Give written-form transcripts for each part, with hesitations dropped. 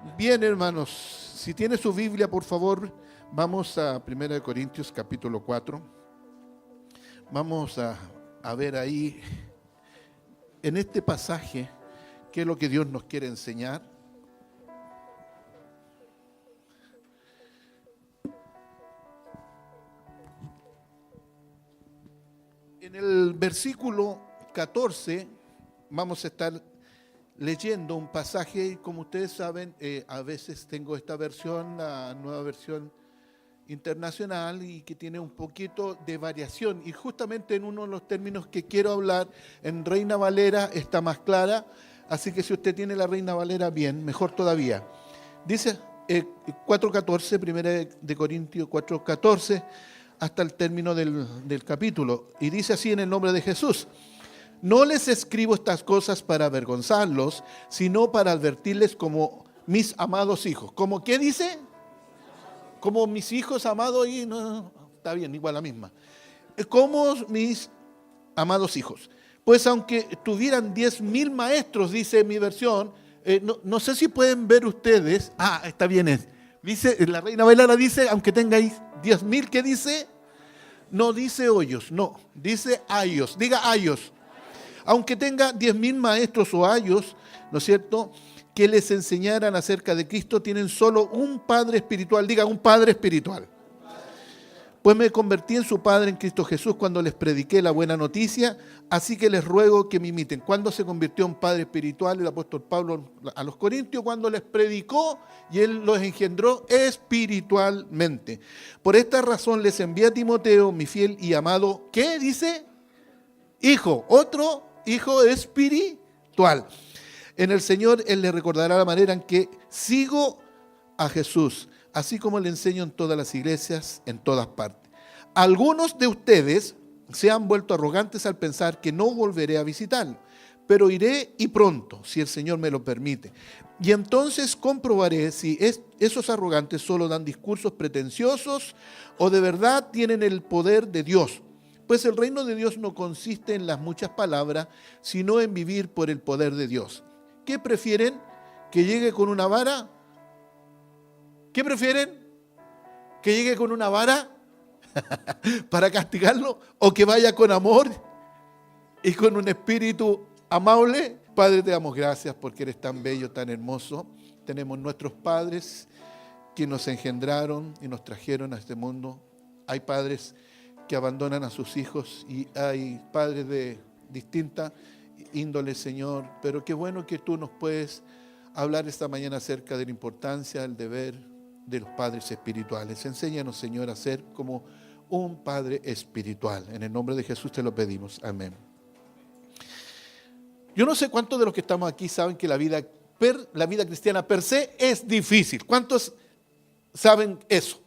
Bien, hermanos, si tiene su Biblia, por favor, vamos a 1 Corintios capítulo 4. Vamos a ver ahí, en este pasaje, qué es lo que Dios nos quiere enseñar. En el versículo 14 vamos a estar leyendo un pasaje y como ustedes saben, a veces tengo esta versión, la nueva versión internacional, y que tiene un poquito de variación. Y justamente en uno de los términos que quiero hablar, en Reina Valera está más clara, así que si usted tiene la Reina Valera, bien, mejor todavía. Dice 4.14, 1 de Corintios 4.14, hasta el término del capítulo. Y dice así: en el nombre de Jesús. No les escribo estas cosas para avergonzarlos, sino para advertirles como mis amados hijos. ¿Cómo qué dice? Como mis hijos amados, y no, está bien, igual la misma. Como mis amados hijos. Pues aunque tuvieran 10.000 maestros, dice mi versión, no sé si pueden ver ustedes. Está bien, dice, la Reina Valera dice, aunque tengáis 10.000, ¿qué dice? No dice hoyos, no, dice ayos, diga ayos. Aunque tenga 10.000 maestros o ayos, ¿no es cierto?, que les enseñaran acerca de Cristo, tienen solo un Padre espiritual. Diga, un Padre espiritual. Pues me convertí en su Padre en Cristo Jesús cuando les prediqué la buena noticia, así que les ruego que me imiten. ¿Cuándo se convirtió en Padre espiritual el apóstol Pablo a los Corintios? Cuando les predicó y él los engendró espiritualmente. Por esta razón les envié a Timoteo, mi fiel y amado, ¿qué dice? Hijo, otro hijo espiritual. En el Señor Él le recordará la manera en que sigo a Jesús, así como le enseño en todas las iglesias, en todas partes. Algunos de ustedes se han vuelto arrogantes al pensar que no volveré a visitarlo, pero iré y pronto, si el Señor me lo permite. Y entonces comprobaré si esos arrogantes solo dan discursos pretenciosos o de verdad tienen el poder de Dios. Pues el reino de Dios no consiste en las muchas palabras, sino en vivir por el poder de Dios. ¿Qué prefieren? ¿Que llegue con una vara? ¿Qué prefieren? ¿Que llegue con una vara para castigarlo? ¿O que vaya con amor y con un espíritu amable? Padre, te damos gracias porque eres tan bello, tan hermoso. Tenemos nuestros padres que nos engendraron y nos trajeron a este mundo. Hay padres que abandonan a sus hijos y hay padres de distinta índole, Señor, pero qué bueno que tú nos puedes hablar esta mañana acerca de la importancia, del deber de los padres espirituales. Enséñanos, Señor, a ser como un padre espiritual. En el nombre de Jesús te lo pedimos. Amén. Yo no sé cuántos de los que estamos aquí saben que la vida cristiana per se es difícil. ¿Cuántos saben eso?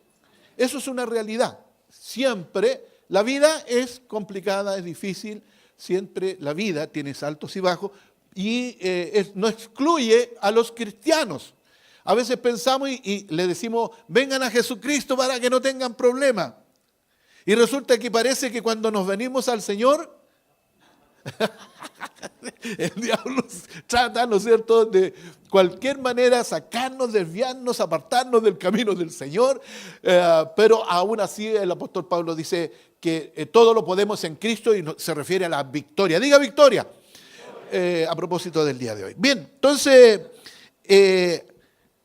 Eso es una realidad. Siempre la vida es complicada, es difícil. Siempre la vida tiene altos y bajos y no excluye a los cristianos. A veces pensamos y le decimos, vengan a Jesucristo para que no tengan problemas. Y resulta que parece que cuando nos venimos al Señor, el diablo trata, ¿no es cierto?, de cualquier manera sacarnos, desviarnos, apartarnos del camino del Señor. Pero aún así el apóstol Pablo dice que todo lo podemos en Cristo y se refiere a la victoria. Diga victoria. A propósito del día de hoy. Bien, entonces,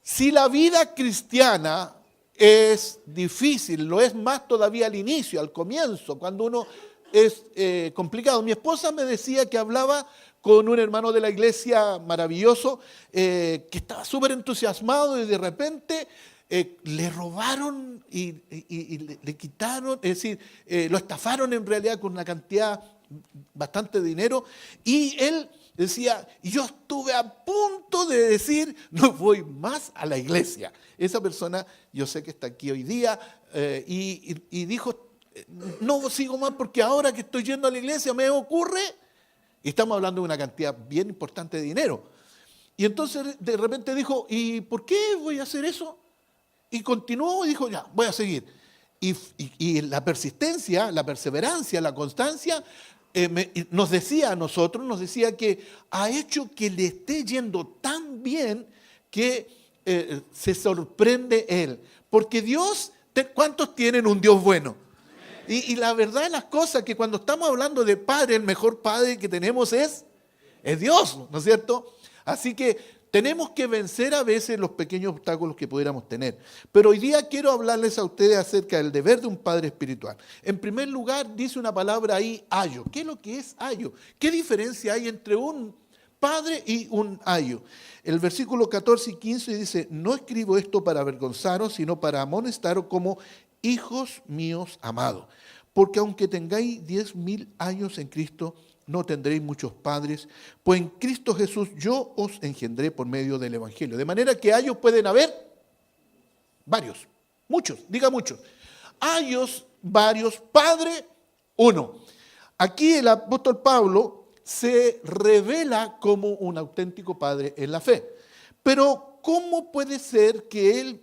si la vida cristiana es difícil, lo es más todavía al inicio, al comienzo, cuando uno es complicado. Mi esposa me decía que hablaba con un hermano de la iglesia maravilloso, que estaba súper entusiasmado y de repente le robaron y le quitaron, es decir, lo estafaron en realidad con una cantidad bastante de dinero, y él decía, yo estuve a punto de decir, no voy más a la iglesia. Esa persona, yo sé que está aquí hoy día, y dijo, no sigo más porque ahora que estoy yendo a la iglesia me ocurre, y estamos hablando de una cantidad bien importante de dinero. Y entonces de repente dijo, ¿y por qué voy a hacer eso? Y continuó y dijo, ya, voy a seguir. Y la persistencia, la perseverancia, la constancia, nos decía a nosotros, nos decía que ha hecho que le esté yendo tan bien que se sorprende él. Porque Dios, ¿cuántos tienen un Dios bueno? Y la verdad de las cosas que cuando estamos hablando de padre, el mejor padre que tenemos es Dios, ¿no es cierto? Así que tenemos que vencer a veces los pequeños obstáculos que pudiéramos tener. Pero hoy día quiero hablarles a ustedes acerca del deber de un padre espiritual. En primer lugar, dice una palabra ahí, ayo. ¿Qué es lo que es ayo? ¿Qué diferencia hay entre un padre y un ayo? El versículo 14 y 15 dice, no escribo esto para avergonzaros, sino para amonestaros como hijos míos amados. Porque aunque tengáis 10.000 años en Cristo, no tendréis muchos padres, pues en Cristo Jesús yo os engendré por medio del Evangelio. De manera que ayos pueden haber varios, muchos, diga muchos. Ayos, varios, padre, uno. Aquí el apóstol Pablo se revela como un auténtico padre en la fe. Pero ¿cómo puede ser que él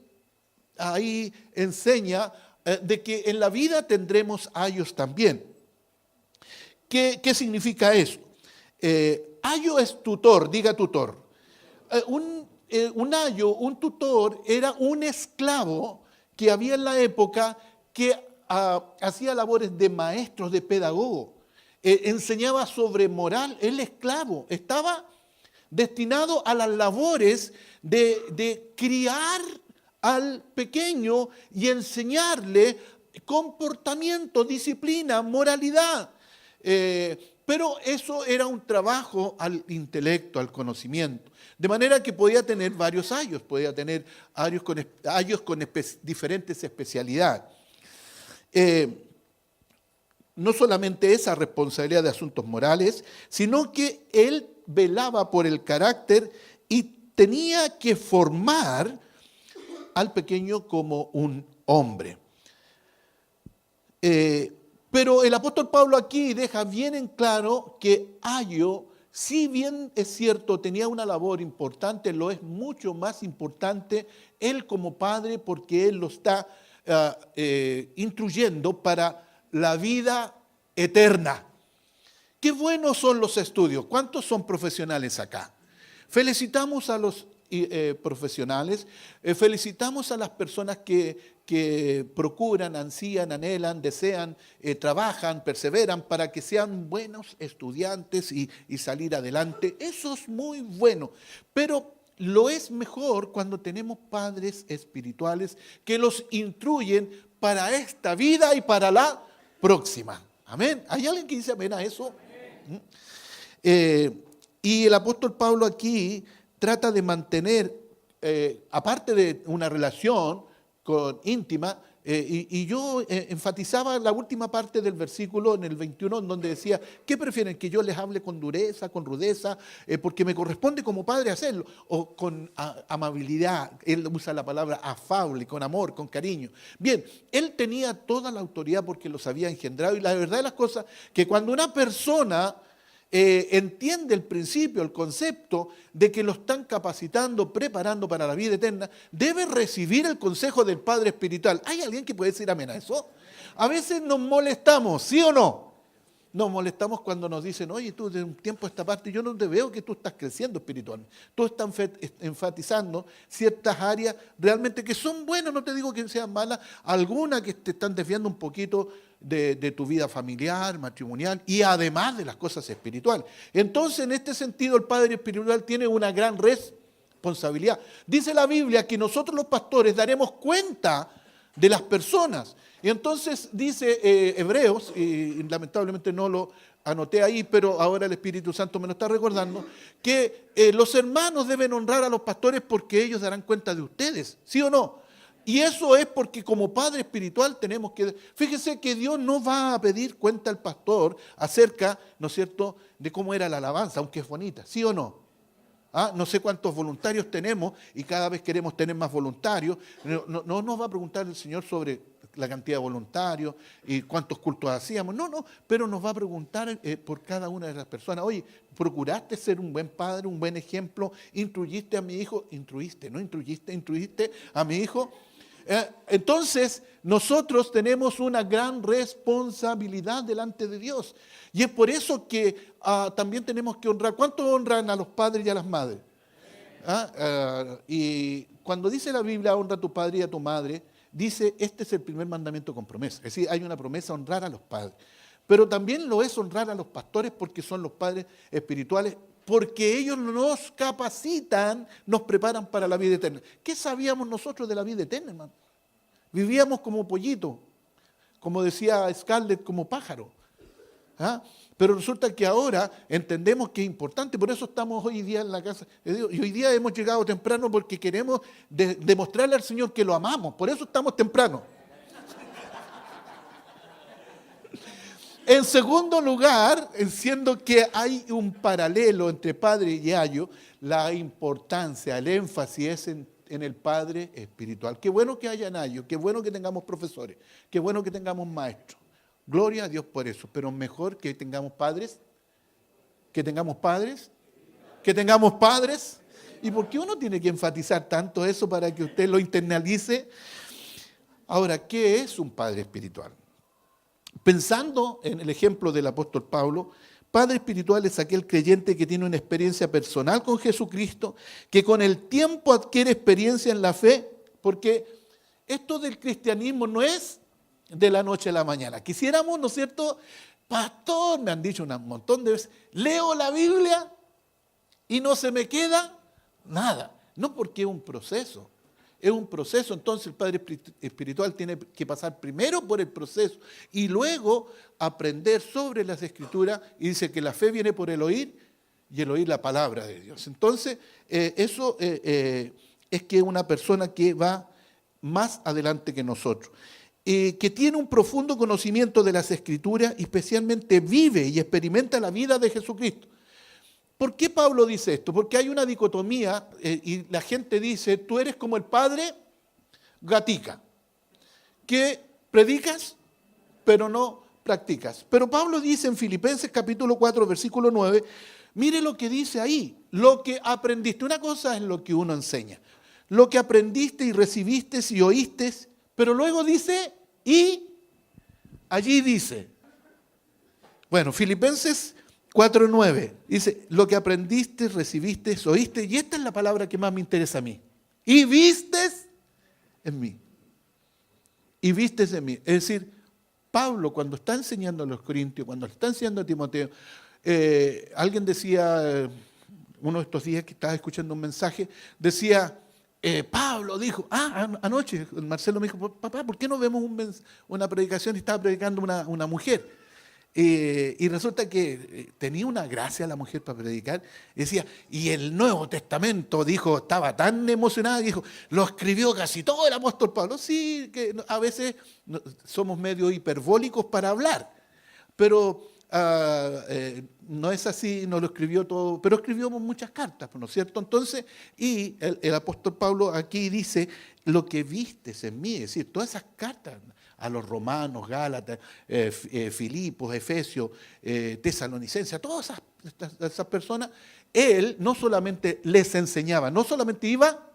ahí enseña de que en la vida tendremos ayos también? ¿Qué significa eso? Ayo es tutor, diga tutor. Un ayo, un tutor, era un esclavo que había en la época que hacía labores de maestros, de pedagogo. Enseñaba sobre moral. El esclavo estaba destinado a las labores de criar al pequeño y enseñarle comportamiento, disciplina, moralidad. Pero eso era un trabajo al intelecto, al conocimiento. De manera que podía tener varios ayos, podía tener ayos con diferentes especialidades. No solamente esa responsabilidad de asuntos morales, sino que él velaba por el carácter y tenía que formar al pequeño como un hombre. Pero el apóstol Pablo aquí deja bien en claro que ayo, si bien es cierto, tenía una labor importante, lo es mucho más importante él como padre porque él lo está instruyendo para la vida eterna. Qué buenos son los estudios. ¿Cuántos son profesionales acá? Felicitamos a los profesionales, felicitamos a las personas que procuran, ansían, anhelan, desean, trabajan, perseveran para que sean buenos estudiantes y salir adelante. Eso es muy bueno, pero lo es mejor cuando tenemos padres espirituales que los instruyen para esta vida y para la próxima. Amén. ¿Hay alguien que dice amén a eso? Y el apóstol Pablo aquí trata de mantener, aparte de una relación íntima, y yo enfatizaba la última parte del versículo en el 21, en donde decía, ¿qué prefieren? ¿Que yo les hable con dureza, con rudeza, porque me corresponde como padre hacerlo? ¿O con amabilidad? Él usa la palabra afable, con amor, con cariño. Bien, él tenía toda la autoridad porque los había engendrado, y la verdad de las cosas, que cuando una persona entiende el principio, el concepto de que lo están capacitando, preparando para la vida eterna, debe recibir el consejo del Padre Espiritual. ¿Hay alguien que puede decir amén a eso? A veces nos molestamos, ¿sí o no? Nos molestamos cuando nos dicen, oye, tú de un tiempo a esta parte, yo no te veo que tú estás creciendo espiritualmente. Tú estás enfatizando ciertas áreas realmente que son buenas, no te digo que sean malas, algunas que te están desviando un poquito de tu vida familiar, matrimonial y además de las cosas espirituales. Entonces, en este sentido, el Padre Espiritual tiene una gran responsabilidad. Dice la Biblia que nosotros los pastores daremos cuenta de las personas. Y entonces dice Hebreos, y lamentablemente no lo anoté ahí, pero ahora el Espíritu Santo me lo está recordando, que los hermanos deben honrar a los pastores porque ellos darán cuenta de ustedes, ¿sí o no? Y eso es porque como padre espiritual tenemos que... Fíjese que Dios no va a pedir cuenta al pastor acerca, ¿no es cierto?, de cómo era la alabanza, aunque es bonita, ¿sí o no? No sé cuántos voluntarios tenemos y cada vez queremos tener más voluntarios. No nos va a preguntar el Señor sobre la cantidad de voluntarios y cuántos cultos hacíamos. No, pero nos va a preguntar por cada una de las personas. Oye, ¿procuraste ser un buen padre, un buen ejemplo? ¿Instruiste a mi hijo? ¿Instruiste? ¿No instruiste? ¿Instruiste a mi hijo? Entonces, nosotros tenemos una gran responsabilidad delante de Dios. Y es por eso que también tenemos que honrar. ¿Cuánto honran a los padres y a las madres? Y cuando dice la Biblia, honra a tu padre y a tu madre, dice, este es el primer mandamiento con promesa. Es decir, hay una promesa, honrar a los padres. Pero también lo es honrar a los pastores porque son los padres espirituales, porque ellos nos capacitan, nos preparan para la vida eterna. ¿Qué sabíamos nosotros de la vida eterna, hermano? Vivíamos como pollito, como decía Scarlett, como pájaro. Pero resulta que ahora entendemos que es importante, por eso estamos hoy día en la casa de Dios. Y hoy día hemos llegado temprano porque queremos demostrarle al Señor que lo amamos, por eso estamos temprano. En segundo lugar, siendo que hay un paralelo entre padre y ayo, la importancia, el énfasis es en el padre espiritual. Qué bueno que haya ayo, qué bueno que tengamos profesores, qué bueno que tengamos maestros. Gloria a Dios por eso, pero mejor que tengamos padres, que tengamos padres, que tengamos padres. ¿Y por qué uno tiene que enfatizar tanto eso para que usted lo internalice? Ahora, ¿qué es un padre espiritual? Pensando en el ejemplo del apóstol Pablo, padre espiritual es aquel creyente que tiene una experiencia personal con Jesucristo, que con el tiempo adquiere experiencia en la fe, porque esto del cristianismo no es de la noche a la mañana. Quisiéramos, ¿no es cierto? Pastor, me han dicho un montón de veces, leo la Biblia y no se me queda nada. No, porque es un proceso. Es un proceso, entonces el padre espiritual tiene que pasar primero por el proceso y luego aprender sobre las Escrituras, y dice que la fe viene por el oír y el oír la palabra de Dios. Entonces, eso es que es una persona que va más adelante que nosotros, que tiene un profundo conocimiento de las Escrituras y especialmente vive y experimenta la vida de Jesucristo. ¿Por qué Pablo dice esto? Porque hay una dicotomía y la gente dice, tú eres como el padre Gatica, que predicas, pero no practicas. Pero Pablo dice en Filipenses capítulo 4, versículo 9, mire lo que dice ahí, lo que aprendiste. Una cosa es lo que uno enseña, lo que aprendiste y recibiste y oíste, pero luego dice, y allí dice, bueno, Filipenses 4:9, dice, lo que aprendiste, recibiste, oíste, y esta es la palabra que más me interesa a mí, y vistes en mí, y vistes en mí. Es decir, Pablo cuando está enseñando a los corintios, cuando le está enseñando a Timoteo, alguien decía, uno de estos días que estaba escuchando un mensaje, decía, Pablo dijo, anoche Marcelo me dijo, papá, ¿por qué no vemos una predicación y estaba predicando una mujer? Y resulta que tenía una gracia la mujer para predicar. Y decía, y el Nuevo Testamento, dijo, estaba tan emocionada, dijo, lo escribió casi todo el apóstol Pablo. Sí, que a veces somos medio hiperbólicos para hablar, pero no es así, no lo escribió todo, pero escribió muchas cartas, ¿no es cierto? Entonces, y el apóstol Pablo aquí dice, lo que vistes en mí, es decir, todas esas cartas, a los romanos, Gálatas, Filipos, Efesios, Tesalonicenses, a todas esas personas, él no solamente les enseñaba, no solamente iba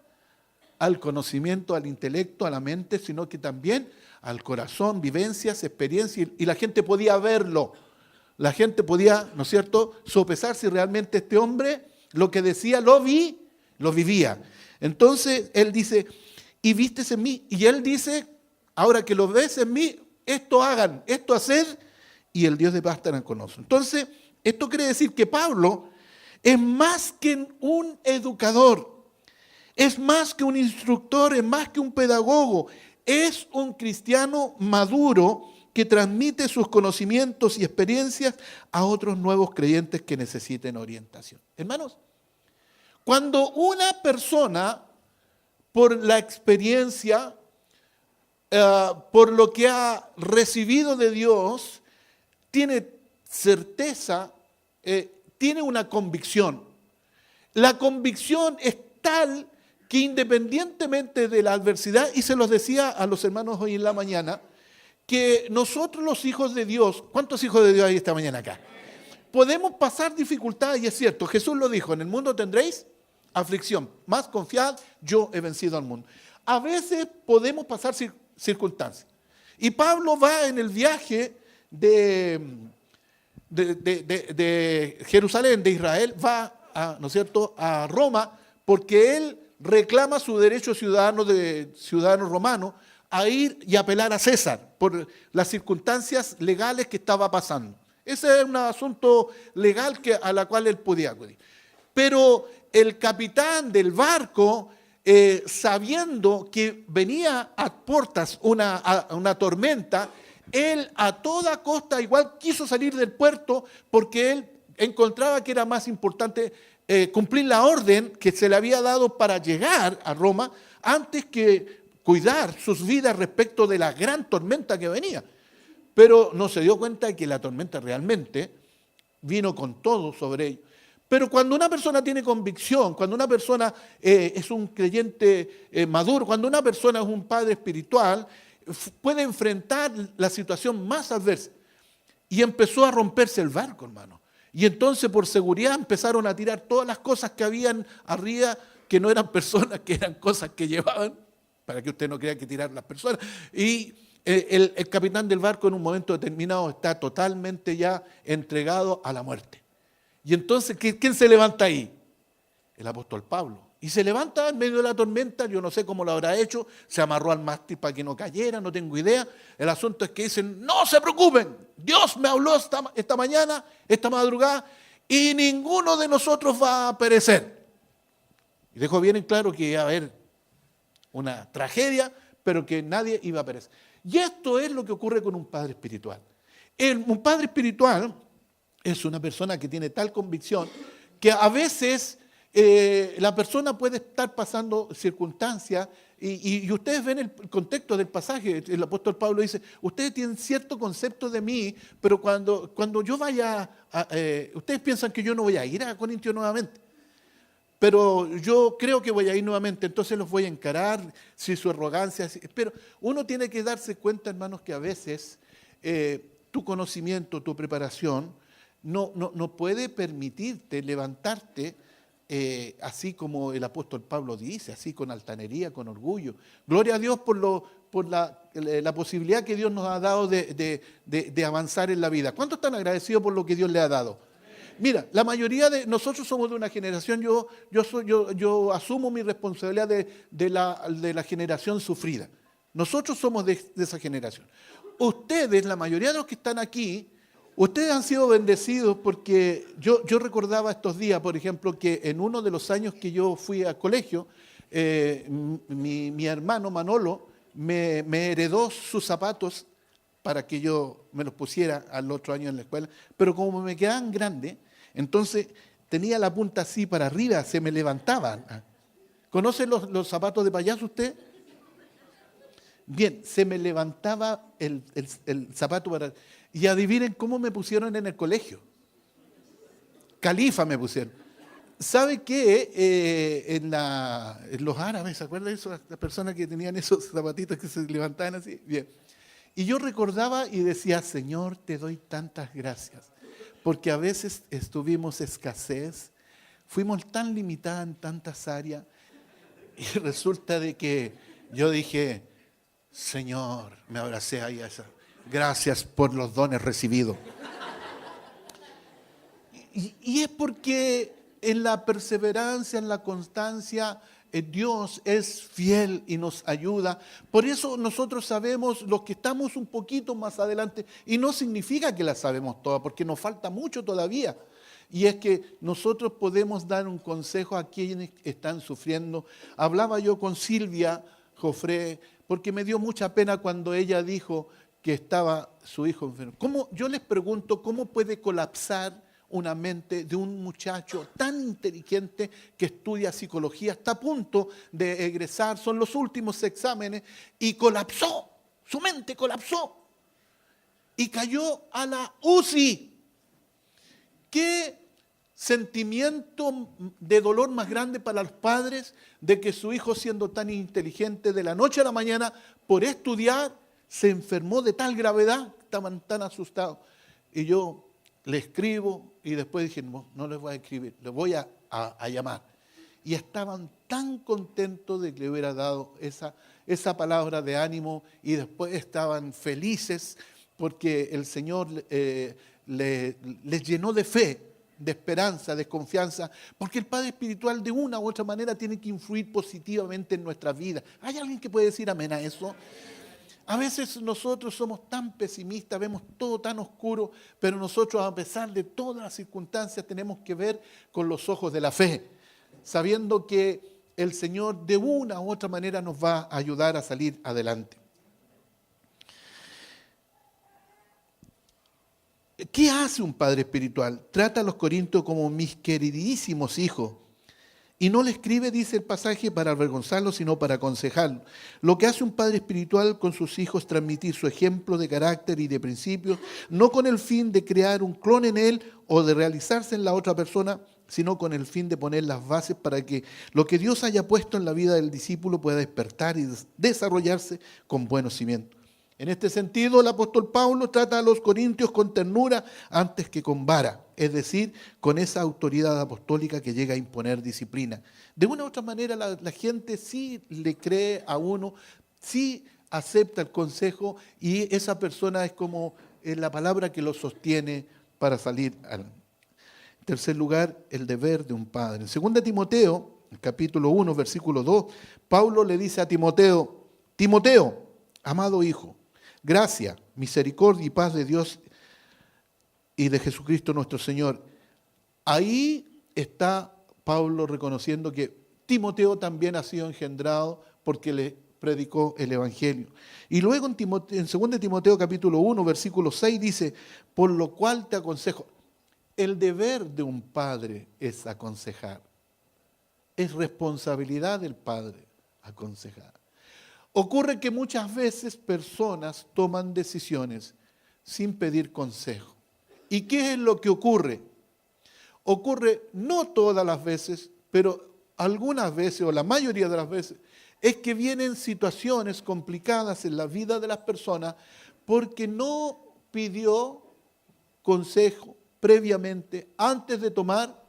al conocimiento, al intelecto, a la mente, sino que también al corazón, vivencias, experiencias, y la gente podía verlo. La gente podía, ¿no es cierto?, sopesar si realmente este hombre lo que decía lo vivía. Entonces él dice, y vistes en mí, y él dice, ahora que lo ves en mí, esto hagan, esto hacer, y el Dios de paz estará con nosotros. Entonces, esto quiere decir que Pablo es más que un educador, es más que un instructor, es más que un pedagogo, es un cristiano maduro que transmite sus conocimientos y experiencias a otros nuevos creyentes que necesiten orientación. Hermanos, cuando una persona, por la experiencia, por lo que ha recibido de Dios, tiene certeza, tiene una convicción. La convicción es tal que independientemente de la adversidad, y se los decía a los hermanos hoy en la mañana, que nosotros los hijos de Dios, ¿cuántos hijos de Dios hay esta mañana acá? Podemos pasar dificultades, y es cierto, Jesús lo dijo, en el mundo tendréis aflicción, mas confiad, yo he vencido al mundo. A veces podemos pasar circunstancias. Y Pablo va en el viaje de Jerusalén, de Israel, va ¿no es cierto?, a Roma porque él reclama su derecho ciudadano romano a ir y apelar a César por las circunstancias legales que estaba pasando. Ese es un asunto legal a la cual él podía acudir. Pero el capitán del barco, sabiendo que venía a puertas una tormenta, él a toda costa igual quiso salir del puerto porque él encontraba que era más importante cumplir la orden que se le había dado para llegar a Roma antes que cuidar sus vidas respecto de la gran tormenta que venía. Pero no se dio cuenta de que la tormenta realmente vino con todo sobre ellos. Pero cuando una persona tiene convicción, cuando una persona es un creyente maduro, cuando una persona es un padre espiritual, puede enfrentar la situación más adversa. Y empezó a romperse el barco, hermano. Y entonces por seguridad empezaron a tirar todas las cosas que habían arriba, que no eran personas, que eran cosas que llevaban, para que usted no crea que tirar las personas. Y el capitán del barco en un momento determinado está totalmente ya entregado a la muerte. Y entonces, ¿quién se levanta ahí? El apóstol Pablo. Y se levanta en medio de la tormenta, yo no sé cómo lo habrá hecho, se amarró al mástil para que no cayera, no tengo idea. El asunto es que dicen, no se preocupen, Dios me habló esta mañana, esta madrugada, y ninguno de nosotros va a perecer. Y dejó bien en claro que iba a haber una tragedia, pero que nadie iba a perecer. Y esto es lo que ocurre con un padre espiritual. Un padre espiritual es una persona que tiene tal convicción que a veces la persona puede estar pasando circunstancias y ustedes ven el contexto del pasaje. El apóstol Pablo dice, ustedes tienen cierto concepto de mí, pero cuando yo vaya, ustedes piensan que yo no voy a ir a Corintios nuevamente. Pero yo creo que voy a ir nuevamente, entonces los voy a encarar, si su arrogancia. Pero uno tiene que darse cuenta, hermanos, que a veces tu conocimiento, tu preparación, no puede permitirte levantarte así como el apóstol Pablo dice, así con altanería, con orgullo. Gloria a Dios por la posibilidad que Dios nos ha dado de avanzar en la vida. ¿Cuántos están agradecidos por lo que Dios le ha dado? Mira, la mayoría de nosotros somos de una generación, yo asumo mi responsabilidad de la generación sufrida. Nosotros somos de esa generación. Ustedes, la mayoría de los que están aquí, ustedes han sido bendecidos porque yo recordaba estos días, por ejemplo, que en uno de los años que yo fui al colegio, mi hermano Manolo me heredó sus zapatos para que yo me los pusiera al otro año en la escuela, pero como me quedaban grandes, entonces tenía la punta así para arriba, se me levantaban. ¿Conocen los zapatos de payaso usted? Bien, se me levantaba el zapato para... Y adivinen cómo me pusieron en el colegio. Califa me pusieron. ¿Sabe qué? En los árabes, ¿se acuerdan de eso? Las personas que tenían esos zapatitos que se levantaban así. Bien. Y yo recordaba y decía, Señor, te doy tantas gracias. Porque a veces tuvimos escasez, fuimos tan limitados en tantas áreas. Y resulta de que yo dije, Señor, me abracé ahí a esa. Gracias por los dones recibidos. Y es porque en la perseverancia, en la constancia, Dios es fiel y nos ayuda. Por eso nosotros sabemos los que estamos un poquito más adelante, y no significa que la sabemos todas, porque nos falta mucho todavía. Y es que nosotros podemos dar un consejo a quienes están sufriendo. Hablaba yo con Silvia Jofré, porque me dio mucha pena cuando ella dijo que estaba su hijo enfermo. Yo les pregunto, ¿cómo puede colapsar una mente de un muchacho tan inteligente que estudia psicología, está a punto de egresar, son los últimos exámenes, y colapsó, su mente colapsó y cayó a la UCI? ¿Qué sentimiento de dolor más grande para los padres de que su hijo, siendo tan inteligente, de la noche a la mañana, por estudiar, se enfermó de tal gravedad, estaban tan asustados? Y yo le escribo y después dije, no les voy a escribir, les voy a llamar. Y estaban tan contentos de que le hubiera dado esa palabra de ánimo, y después estaban felices porque el Señor les llenó de fe, de esperanza, de confianza, porque el Padre Espiritual de una u otra manera tiene que influir positivamente en nuestra vida. ¿Hay alguien que puede decir amén a eso? A veces nosotros somos tan pesimistas, vemos todo tan oscuro, pero nosotros a pesar de todas las circunstancias tenemos que ver con los ojos de la fe, sabiendo que el Señor de una u otra manera nos va a ayudar a salir adelante. ¿Qué hace un padre espiritual? Trata a los corintios como mis queridísimos hijos. Y no le escribe, dice el pasaje, para avergonzarlos, sino para aconsejarlos. Lo que hace un padre espiritual con sus hijos es transmitir su ejemplo de carácter y de principios, no con el fin de crear un clon en él o de realizarse en la otra persona, sino con el fin de poner las bases para que lo que Dios haya puesto en la vida del discípulo pueda despertar y desarrollarse con buenos cimientos. En este sentido, el apóstol Pablo trata a los corintios con ternura antes que con vara, es decir, con esa autoridad apostólica que llega a imponer disciplina. De una u otra manera, la gente sí le cree a uno, sí acepta el consejo y esa persona es como la palabra que lo sostiene para salir adelante. En tercer lugar, el deber de un padre. En 2 Timoteo, capítulo 1, versículo 2, Pablo le dice a Timoteo, Timoteo, amado hijo, gracia, misericordia y paz de Dios y de Jesucristo nuestro Señor. Ahí está Pablo reconociendo que Timoteo también ha sido engendrado porque le predicó el Evangelio. Y luego en 2 Timoteo capítulo 1, versículo 6 dice, por lo cual te aconsejo. El deber de un padre es aconsejar. Es responsabilidad del padre aconsejar. Ocurre que muchas veces personas toman decisiones sin pedir consejo. ¿Y qué es lo que ocurre? Ocurre no todas las veces, pero algunas veces o la mayoría de las veces, es que vienen situaciones complicadas en la vida de las personas porque no pidió consejo previamente antes de tomar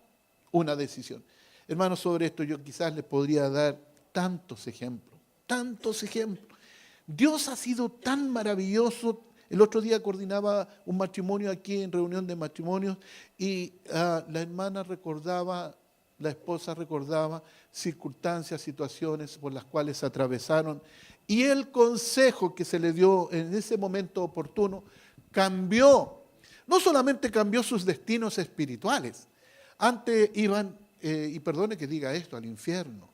una decisión. Hermanos, sobre esto yo quizás les podría dar tantos ejemplos. Tantos ejemplos. Dios ha sido tan maravilloso. El otro día coordinaba un matrimonio aquí en reunión de matrimonios y la hermana recordaba, la esposa recordaba circunstancias, situaciones por las cuales atravesaron y el consejo que se le dio en ese momento oportuno cambió, no solamente cambió sus destinos espirituales, antes iban, y perdone que diga esto, al infierno.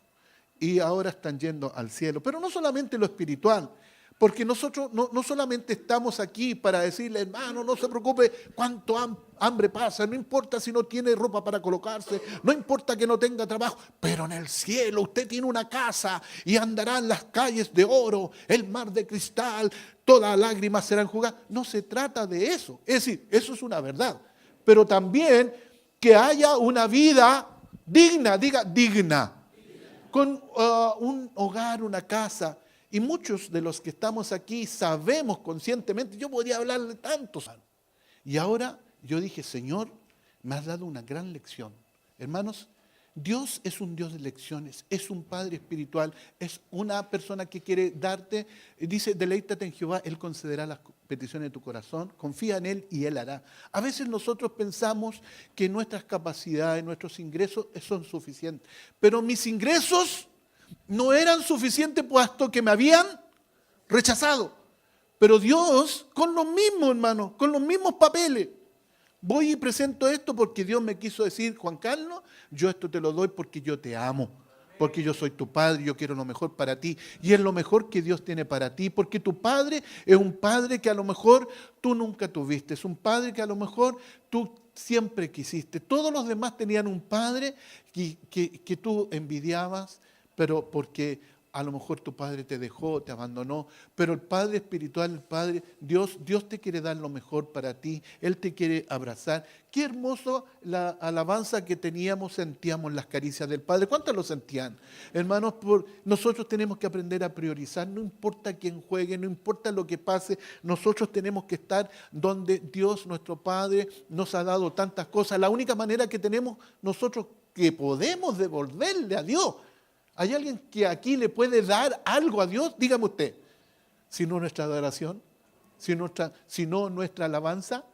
Y ahora están yendo al cielo. Pero no solamente lo espiritual, porque nosotros no solamente estamos aquí para decirle, hermano, no se preocupe cuánto hambre pasa, no importa si no tiene ropa para colocarse, no importa que no tenga trabajo, pero en el cielo usted tiene una casa y andará en las calles de oro, el mar de cristal, todas las lágrimas serán enjugadas. No se trata de eso, es decir, eso es una verdad, pero también que haya una vida digna, diga digna. Con un hogar, una casa. Y muchos de los que estamos aquí sabemos conscientemente, yo podría hablar de tantos años. Y ahora yo dije, Señor, me has dado una gran lección. Hermanos, Dios es un Dios de lecciones, es un Padre espiritual, es una persona que quiere darte, dice, deleítate en Jehová, Él concederá las peticiones de tu corazón, confía en Él y Él hará. A veces nosotros pensamos que nuestras capacidades, nuestros ingresos son suficientes, pero mis ingresos no eran suficientes puesto que me habían rechazado. Pero Dios, con los mismos hermanos, con los mismos papeles, voy y presento esto porque Dios me quiso decir, Juan Carlos, yo esto te lo doy porque yo te amo, porque yo soy tu padre, yo quiero lo mejor para ti. Y es lo mejor que Dios tiene para ti, porque tu padre es un padre que a lo mejor tú nunca tuviste, es un padre que a lo mejor tú siempre quisiste. Todos los demás tenían un padre que tú envidiabas, pero porque a lo mejor tu padre te dejó, te abandonó, pero el Padre espiritual, el Padre, Dios te quiere dar lo mejor para ti, Él te quiere abrazar. Qué hermoso la alabanza que teníamos, sentíamos las caricias del Padre. ¿Cuántos lo sentían? Hermanos, nosotros tenemos que aprender a priorizar, no importa quién juegue, no importa lo que pase, nosotros tenemos que estar donde Dios, nuestro Padre, nos ha dado tantas cosas. La única manera que tenemos nosotros que podemos devolverle a Dios. ¿Hay alguien que aquí le puede dar algo a Dios? Dígame usted. Si no nuestra adoración, si no nuestra alabanza,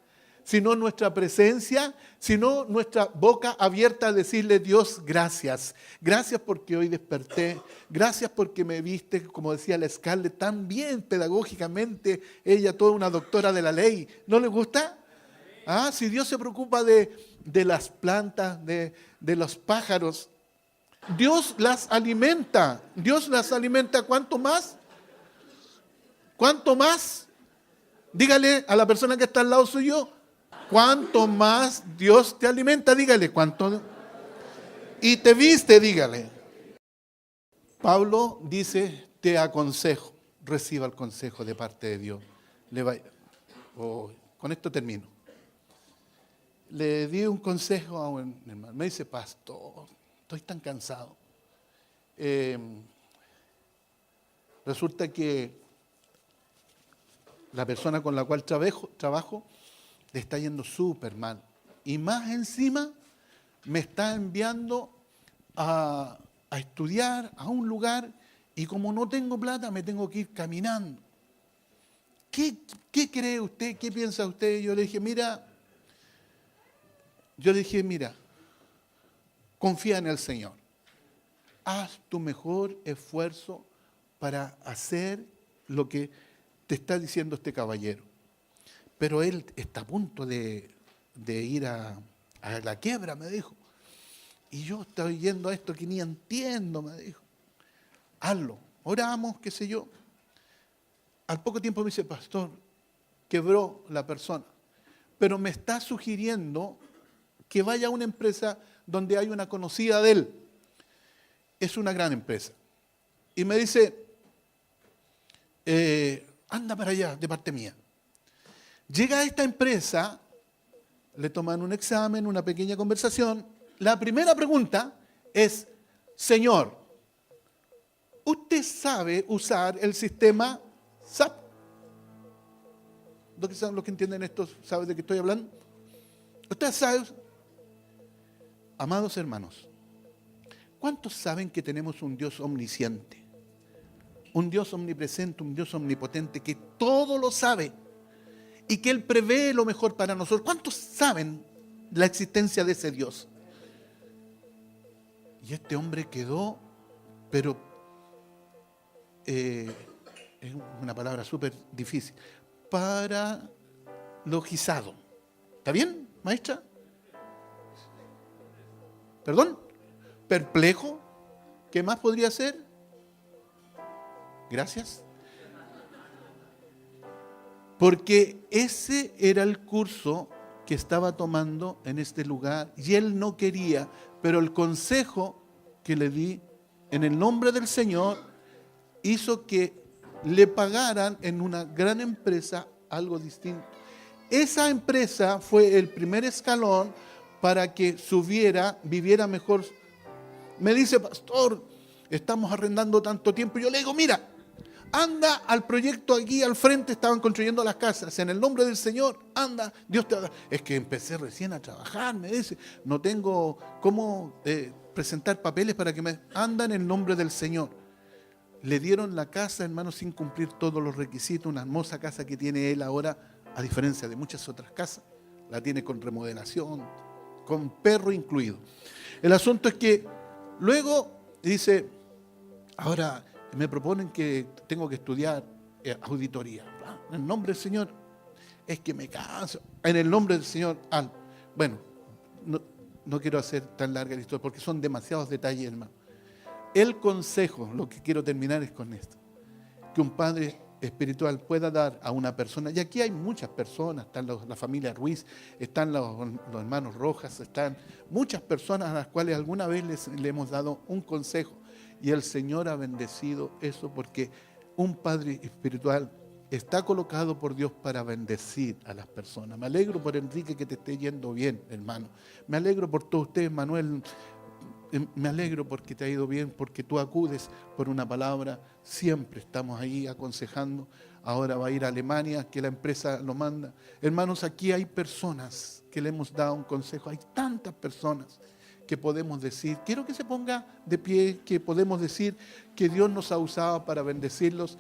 sino nuestra presencia, sino nuestra boca abierta a decirle: Dios, gracias. Gracias porque hoy desperté. Gracias porque me viste, como decía la Scarlett, tan bien pedagógicamente. Ella, toda una doctora de la ley. ¿No le gusta? Ah, si Dios se preocupa de las plantas, de los pájaros, Dios las alimenta. Dios las alimenta. ¿Cuánto más? ¿Cuánto más? Dígale a la persona que está al lado suyo: cuánto más Dios te alimenta. Dígale: cuánto. Y te viste, dígale. Pablo dice: te aconsejo. Reciba el consejo de parte de Dios. Con esto termino. Le di un consejo a un hermano. Me dice: pastor, estoy tan cansado. Resulta que la persona con la cual trabajo le está yendo súper mal. Y más encima me está enviando a estudiar a un lugar, y como no tengo plata me tengo que ir caminando. ¿Qué cree usted? ¿Qué piensa usted? Yo le dije: mira, confía en el Señor. Haz tu mejor esfuerzo para hacer lo que te está diciendo este caballero. Pero él está a punto de ir a la quiebra, me dijo. Y yo estoy yendo a esto que ni entiendo, me dijo. Hazlo, oramos, qué sé yo. Al poco tiempo me dice: pastor, quebró la persona, pero me está sugiriendo que vaya a una empresa donde hay una conocida de él. Es una gran empresa. Y me dice: anda para allá, de parte mía. Llega a esta empresa, le toman un examen, una pequeña conversación. La primera pregunta es: señor, ¿usted sabe usar el sistema SAP? ¿Los que entienden esto saben de qué estoy hablando? ¿Usted sabe? Amados hermanos, ¿cuántos saben que tenemos un Dios omnisciente? Un Dios omnipresente, un Dios omnipotente que todo lo sabe y que Él prevé lo mejor para nosotros. ¿Cuántos saben la existencia de ese Dios? Y este hombre quedó, pero es una palabra súper difícil, paralogizado. ¿Está bien, maestra? ¿Perdón? ¿Perplejo? ¿Qué más podría ser? Gracias. Porque ese era el curso que estaba tomando en este lugar y él no quería, pero el consejo que le di en el nombre del Señor hizo que le pagaran en una gran empresa algo distinto. Esa empresa fue el primer escalón para que subiera, viviera mejor. Me dice: pastor, estamos arrendando tanto tiempo. Yo le digo: mira, anda al proyecto aquí al frente, estaban construyendo las casas. En el nombre del Señor, anda, Dios te va a dar. Es que empecé recién a trabajar, me dice. No tengo cómo presentar papeles para que me... Anda en el nombre del Señor. Le dieron la casa, hermano, sin cumplir todos los requisitos. Una hermosa casa que tiene él ahora, a diferencia de muchas otras casas. La tiene con remodelación, con perro incluido. El asunto es que luego dice: ahora me proponen que tengo que estudiar auditoría. En el nombre del Señor, es que me canso. En el nombre del Señor, bueno, no quiero hacer tan larga la historia porque son demasiados detalles, hermano. El consejo, lo que quiero terminar es con esto: que un padre espiritual pueda dar a una persona, y aquí hay muchas personas, están la familia Ruiz, están los hermanos Rojas, están muchas personas a las cuales alguna vez le hemos dado un consejo, y el Señor ha bendecido eso, porque un padre espiritual está colocado por Dios para bendecir a las personas. Me alegro por Enrique que te esté yendo bien, hermano. Me alegro por todos ustedes, Manuel. Me alegro porque te ha ido bien, porque tú acudes por una palabra. Siempre estamos ahí aconsejando. Ahora va a ir a Alemania, que la empresa lo manda. Hermanos, aquí hay personas que le hemos dado un consejo. Hay tantas personas que podemos decir, quiero que se ponga de pie, que podemos decir que Dios nos ha usado para bendecirlos.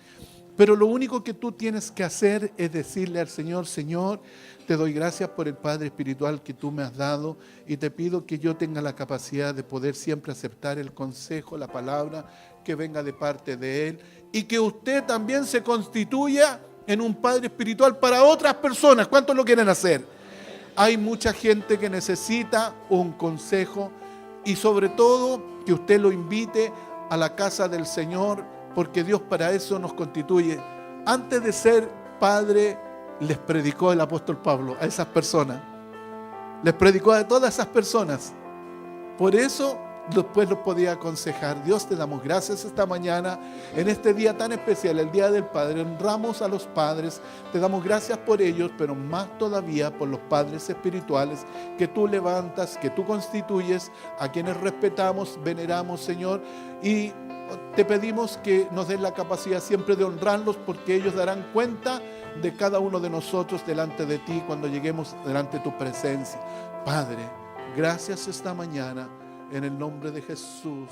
Pero lo único que tú tienes que hacer es decirle al Señor: Señor, te doy gracias por el Padre espiritual que tú me has dado, y te pido que yo tenga la capacidad de poder siempre aceptar el consejo, la palabra que venga de parte de Él, y que usted también se constituya en un Padre espiritual para otras personas. ¿Cuántos lo quieren hacer? Hay mucha gente que necesita un consejo, y sobre todo que usted lo invite a la casa del Señor, porque Dios para eso nos constituye. Antes de ser padre, les predicó el apóstol Pablo a esas personas. Les predicó a todas esas personas. Por eso después los podía aconsejar. Dios, te damos gracias esta mañana, en este día tan especial, el Día del Padre. Honramos a los padres, te damos gracias por ellos, pero más todavía por los padres espirituales que tú levantas, que tú constituyes, a quienes respetamos, veneramos, Señor, y te pedimos que nos des la capacidad siempre de honrarlos, porque ellos darán cuenta de cada uno de nosotros delante de ti cuando lleguemos delante de tu presencia. Padre, gracias esta mañana, en el nombre de Jesús.